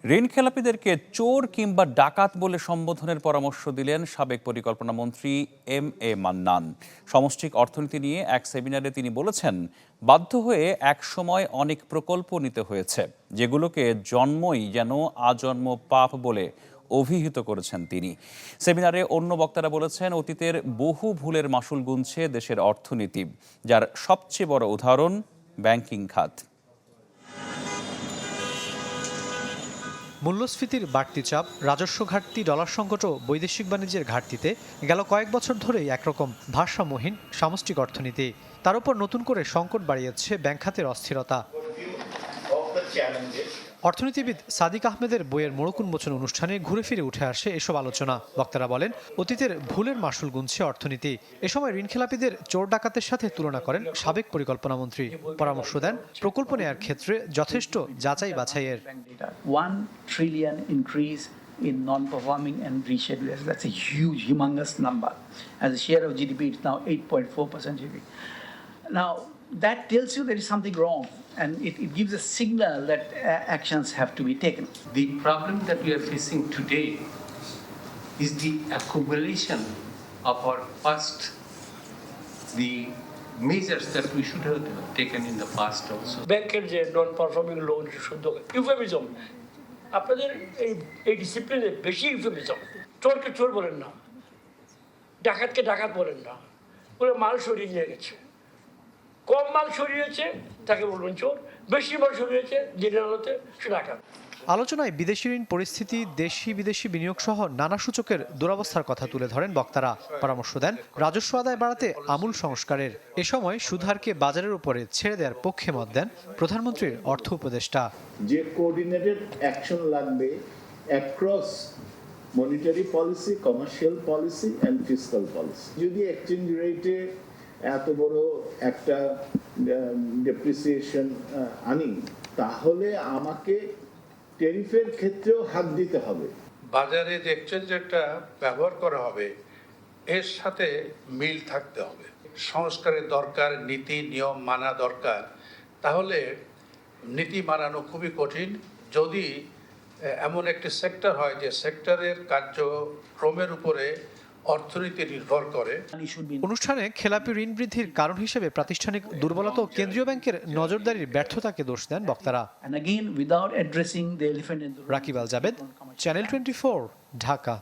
ঋণখেলাপিদেরকে চোর কিংবা ডাকাত বলে সম্বোধনের পরামর্শ দিলেন সাবেক পরিকল্পনা মন্ত্রী এম.এ মান্নান। সমষ্টিক অর্থনীতি নিয়ে এক সেমিনারে তিনি বলেছেন, বাধ্য হয়ে একসময় অনেক প্রকল্প নিতে হয়েছে, যেগুলোকে জন্মই যেন আজন্ম পাপ বলে অভিহিত করেছেন তিনি। সেমিনারে অন্য বক্তারা বলেছেন, অতীতের বহু ভুলের মাসুল গুনছে দেশের অর্থনীতি, যার সবচেয়ে বড় উদাহরণ ব্যাংকিং খাত। মূল্যস্ফীতির বাড়তি চাপ, রাজস্ব ঘাটতি, ডলার সংকট ও বৈদেশিক বাণিজ্যের ঘাটতিতে গেল কয়েক বছর ধরেই একরকম ভারসাম্যহীন সামষ্টিক অর্থনীতি। তার উপর নতুন করে সংকট বাড়িয়েছে ব্যাংক খাতের অস্থিরতা। অর্থনীতিবিদ সাদিক আহমেদের বইয়ের মোড়ক উন্মোচন অনুষ্ঠানে ঘুরে ফিরে উঠে আসে এসব আলোচনা। বক্তারা বলেন, অতীতের ভুলের মাসুল গুনছে অর্থনীতি। এ সময় ঋণখেলাপিদের চোর ডাকাতের সাথে তুলনা করেন সাবেক পরিকল্পনা মন্ত্রী। পরামর্শ দেন, প্রকল্প নেয়ার ক্ষেত্রে যথেষ্ট যাচাই বাছাইয়ের। 1 trillion increase in non-performing and rescheduled. That's a huge, humongous number. As a share of GDP, it's now 8.4% GDP. Now, that tells you there is something wrong, and it gives a signal that actions have to be taken. The problem that we are facing today is the accumulation of our past, the measures that we should have taken in the past also. ব্যাংকের যে non performing loan শুদ্ধ euphemism, আপনাদের এই ডিসিপ্লিনে বেশি euphemism. চোরকে চোর বলেন না, ডাকাতকে ডাকাত বলেন না, ওরা মাল সরিয়ে নিয়ে গেছে। কম মাল সরিয়েছে তাকে বলবেন চোর, বেশি মাল সরিয়েছে জেনারেল হতে সে ডাকাত। আলোচনায় বিদেশি ঋণ পরিস্থিতি, দেশি বিদেশি বিনিয়োগ সহ নানা সূচকের দুরবস্থার কথা তুলে ধরেন বক্তারা। পরামর্শ দেন রাজস্ব আদায় বাড়াতে আমূল সংস্কারের। এ সময় সুদহারকে বাজারের উপরে ছেড়ে দেওয়ার পক্ষে মত দেন প্রধানমন্ত্রীর অর্থ উপদেষ্টা। যে কোঅর্ডিনেটেড অ্যাকশন লাগবে across monetary policy, commercial policy and fiscal policy. যদি এক্সচেঞ্জ রেটে এত বড় একটা ডেপ্রিসিয়েশন আনি, তাহলে আমাকে ট্যারিফের ক্ষেত্রেও হাত দিতে হবে। বাজারে যে এক্সচেঞ্জ রেটটা ব্যবহার করা হবে এর সাথে মিল থাকতে হবে। সংস্কারের দরকার, নীতি নিয়ম মানা দরকার। তাহলে নীতি মানানো খুবই কঠিন যদি এমন একটি সেক্টর হয় যে সেক্টরের কার্যক্রমের উপরে অর্থনীতি নির্ভর করে। অনুষ্ঠানে খেলাপি ঋণ বৃদ্ধির কারণ হিসেবে প্রাতিষ্ঠানিক দুর্বলতা ও কেন্দ্রীয় ব্যাংকের নজরদারির ব্যর্থতাকে দোষ দেন বক্তারা। And again, without addressing the elephant in the room. Rakib Al Jabed, channel 24, Dhaka.